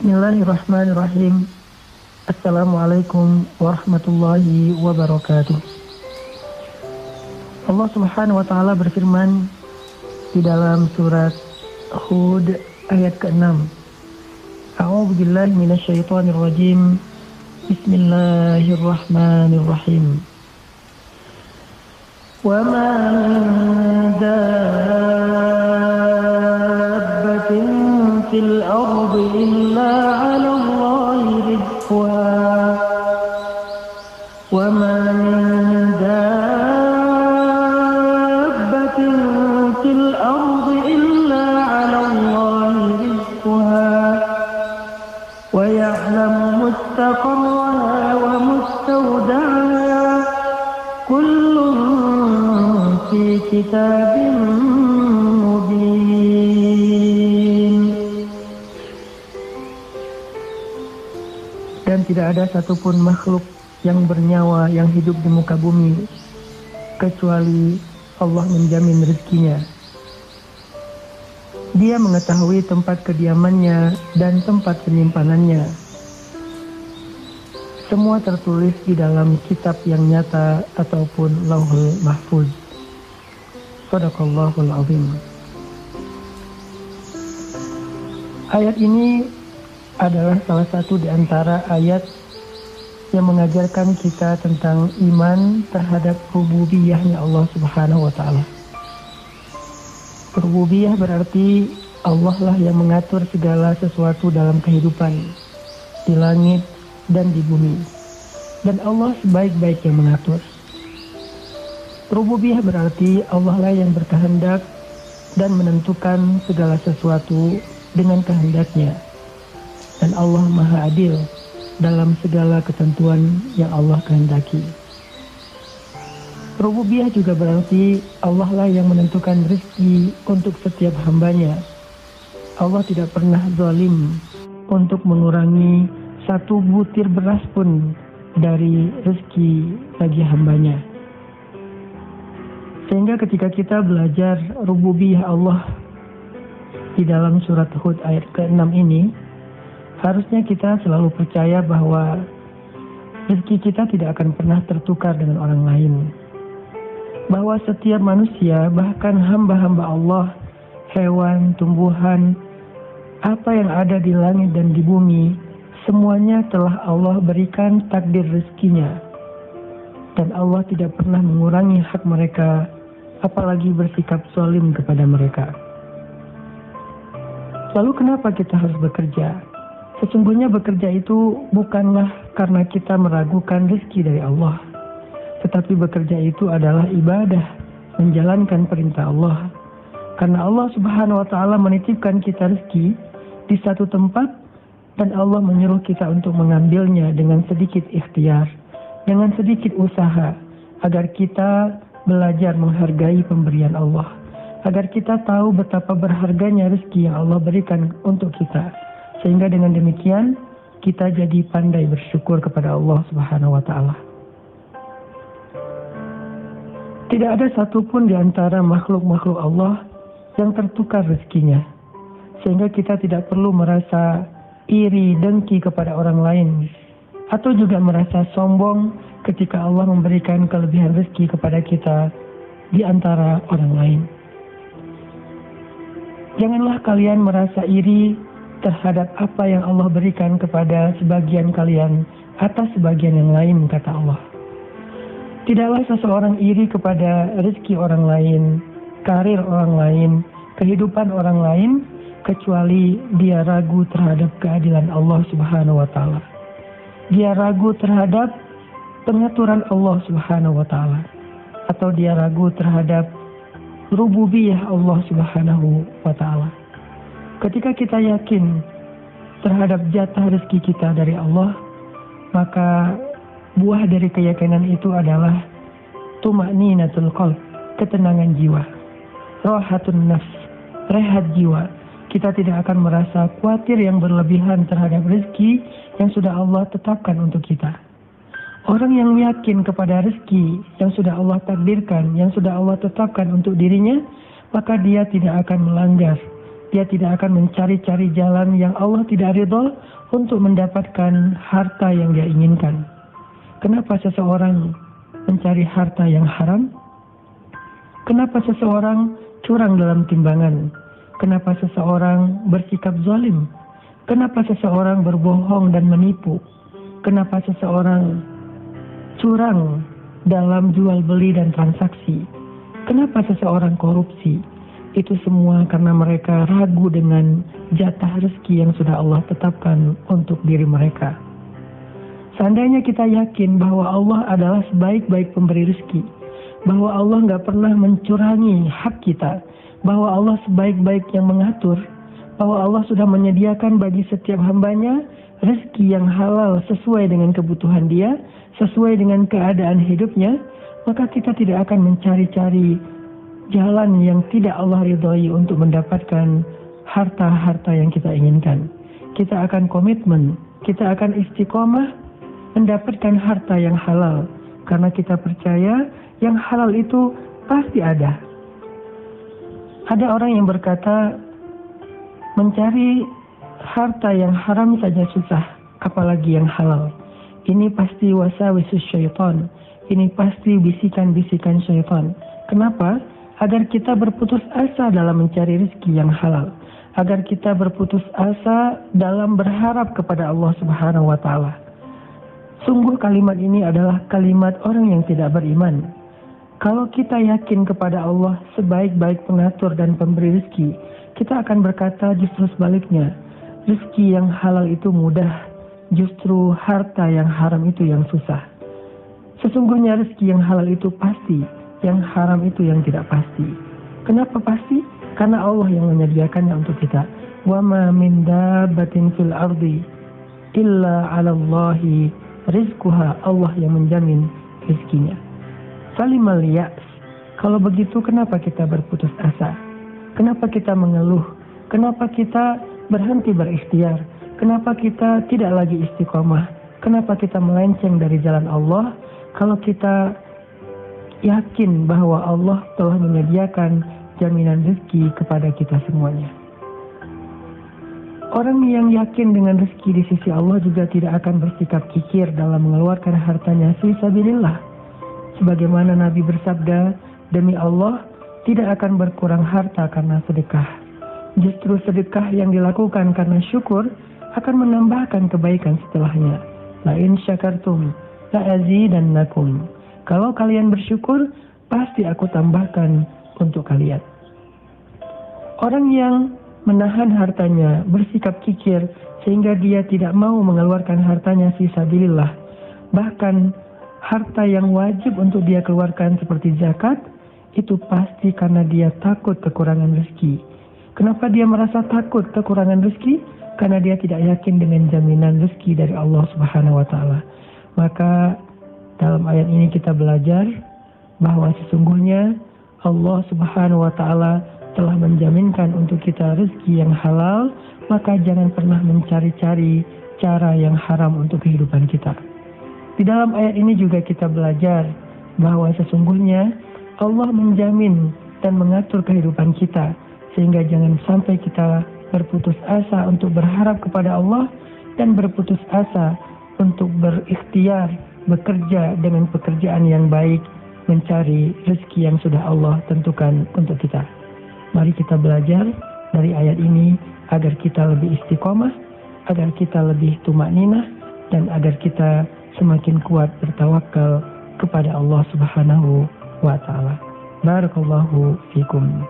Bismillahirrahmanirrahim. Assalamualaikum warahmatullahi wabarakatuh. Allah Subhanahu wa taala berfirman di dalam surat Hud ayat ke-6. A'udzu billahi minasyaitonir rajim. Bismillahirrahmanirrahim. Wa ma fil ardi illa 'ala Allahi rizquha wa ma min dabbatin fil ardi illa 'ala Allahi rizquha wa ya'lamu mustaqarraha wa mustawda'aha kullun fi kitabin dan tidak ada satupun makhluk yang bernyawa yang hidup di muka bumi kecuali Allah menjamin rezekinya. Dia mengetahui tempat kediamannya dan tempat penyimpanannya. Semua tertulis di dalam kitab yang nyata ataupun Lauhul Mahfuz. Shadaqallahul azim. Ayat ini adalah salah satu di antara ayat yang mengajarkan kita tentang iman terhadap rububiyahnya Allah Subhanahu wa taala. Rububiyah berarti Allah lah yang mengatur segala sesuatu dalam kehidupan di langit dan di bumi. Dan Allah sebaik-baik yang mengatur. Rububiyah berarti Allah lah yang berkehendak dan menentukan segala sesuatu dengan kehendaknya. Dan Allah Maha Adil dalam segala ketentuan yang Allah kehendaki. Rububiyah juga berarti Allah lah yang menentukan rezeki untuk setiap hambanya. Allah tidak pernah zalim untuk mengurangi satu butir beras pun dari rezeki bagi hambanya. Sehingga ketika kita belajar rububiyah Allah di dalam surat Hud ayat ke-6 ini, harusnya kita selalu percaya bahwa rezeki kita tidak akan pernah tertukar dengan orang lain. Bahwa setiap manusia, bahkan hamba-hamba Allah, hewan, tumbuhan, apa yang ada di langit dan di bumi, semuanya telah Allah berikan takdir rezekinya. Dan Allah tidak pernah mengurangi hak mereka, apalagi bersikap zalim kepada mereka. Lalu kenapa kita harus bekerja? Sesungguhnya bekerja itu bukanlah karena kita meragukan rezeki dari Allah. Tetapi bekerja itu adalah ibadah, menjalankan perintah Allah. Karena Allah Subhanahu wa taala menitipkan kita rezeki di satu tempat dan Allah menyuruh kita untuk mengambilnya dengan sedikit ikhtiar, dengan sedikit usaha, agar kita belajar menghargai pemberian Allah. Agar kita tahu betapa berharganya rezeki yang Allah berikan untuk kita. Sehingga dengan demikian kita jadi pandai bersyukur kepada Allah Subhanahu wa taala. Tidak ada satupun di antara makhluk-makhluk Allah yang tertukar rezekinya. Sehingga kita tidak perlu merasa iri, dengki kepada orang lain. Atau juga merasa sombong ketika Allah memberikan kelebihan rezeki kepada kita di antara orang lain. Janganlah kalian merasa iri terhadap apa yang Allah berikan kepada sebagian kalian atas sebagian yang lain, kata Allah. Tidaklah seseorang iri kepada rezeki orang lain, karir orang lain, kehidupan orang lain, kecuali dia ragu terhadap keadilan Allah Subhanahu wa taala. Dia ragu terhadap pengaturan Allah Subhanahu wa taala, atau dia ragu terhadap rububiyah Allah Subhanahu wa taala. Ketika kita yakin terhadap jatah rezeki kita dari Allah, maka buah dari keyakinan itu adalah tuma'ninatul qalb, ketenangan jiwa, rahatun nafs, rehat jiwa. Kita tidak akan merasa khawatir yang berlebihan terhadap rezeki yang sudah Allah tetapkan untuk kita. Orang yang yakin kepada rezeki yang sudah Allah takdirkan, yang sudah Allah tetapkan untuk dirinya, maka dia tidak akan melanggar. Dia tidak akan mencari-cari jalan yang Allah tidak ridho untuk mendapatkan harta yang dia inginkan. Kenapa seseorang mencari harta yang haram? Kenapa seseorang curang dalam timbangan? Kenapa seseorang bersikap zalim? Kenapa seseorang berbohong dan menipu? Kenapa seseorang curang dalam jual beli dan transaksi? Kenapa seseorang korupsi? Itu semua karena mereka ragu dengan jatah rezeki yang sudah Allah tetapkan untuk diri mereka. Seandainya kita yakin bahwa Allah adalah sebaik-baik pemberi rezeki, bahwa Allah nggak pernah mencurangi hak kita, bahwa Allah sebaik-baik yang mengatur, bahwa Allah sudah menyediakan bagi setiap hambanya rezeki yang halal sesuai dengan kebutuhan dia, sesuai dengan keadaan hidupnya, maka kita tidak akan mencari-cari jalan yang tidak Allah ridhoi untuk mendapatkan harta-harta yang kita inginkan. Kita akan komitmen, kita akan istiqomah mendapatkan harta yang halal, karena kita percaya yang halal itu pasti ada. Ada orang yang berkata, mencari harta yang haram saja susah, apalagi yang halal. Ini pasti wasawisus syaitan, ini pasti bisikan-bisikan syaitan. Kenapa? Agar kita berputus asa dalam mencari rezeki yang halal, agar kita berputus asa dalam berharap kepada Allah Subhanahu wa Ta'ala. Sungguh kalimat ini adalah kalimat orang yang tidak beriman. Kalau kita yakin kepada Allah sebaik-baik pengatur dan pemberi rezeki, kita akan berkata justru sebaliknya. Rezeki yang halal itu mudah, justru harta yang haram itu yang susah. Sesungguhnya rezeki yang halal itu pasti, yang haram itu yang tidak pasti. Kenapa pasti? Karena Allah yang menyediakannya untuk kita. Wa ma min dabbatin fil ardi illa 'ala Allahi rizquha. Allah yang menjamin rezekinya. Salimal ya's. Kalau begitu kenapa kita berputus asa? Kenapa kita mengeluh? Kenapa kita berhenti berikhtiar? Kenapa kita tidak lagi istiqomah? Kenapa kita melenceng dari jalan Allah? Kalau kita yakin bahwa Allah telah menyediakan jaminan rezeki kepada kita semuanya. Orang yang yakin dengan rezeki di sisi Allah juga tidak akan bersikap kikir dalam mengeluarkan hartanya fi sabilillah. Sebagaimana Nabi bersabda, demi Allah tidak akan berkurang harta karena sedekah. Justru sedekah yang dilakukan karena syukur akan menambahkan kebaikan setelahnya. La in syakartum la azidannakum. Kalau kalian bersyukur, pasti aku tambahkan untuk kalian. Orang yang menahan hartanya, bersikap kikir, sehingga dia tidak mau mengeluarkan hartanya fi sabilillah. Bahkan harta yang wajib untuk dia keluarkan seperti zakat, itu pasti karena dia takut kekurangan rezeki. Kenapa dia merasa takut kekurangan rezeki? Karena dia tidak yakin dengan jaminan rezeki dari Allah Subhanahu wa Ta'ala. Maka dalam ayat ini kita belajar bahwa sesungguhnya Allah Subhanahu wa Ta'ala telah menjaminkan untuk kita rezeki yang halal, maka jangan pernah mencari-cari cara yang haram untuk kehidupan kita. Di dalam ayat ini juga kita belajar bahwa sesungguhnya Allah menjamin dan mengatur kehidupan kita, sehingga jangan sampai kita berputus asa untuk berharap kepada Allah dan berputus asa untuk berikhtiar bekerja dengan pekerjaan yang baik, mencari rezeki yang sudah Allah tentukan untuk kita. Mari kita belajar dari ayat ini agar kita lebih istiqomah, agar kita lebih tumakninah, dan agar kita semakin kuat bertawakal kepada Allah Subhanahu wa Ta'ala. Barakallahu fikum.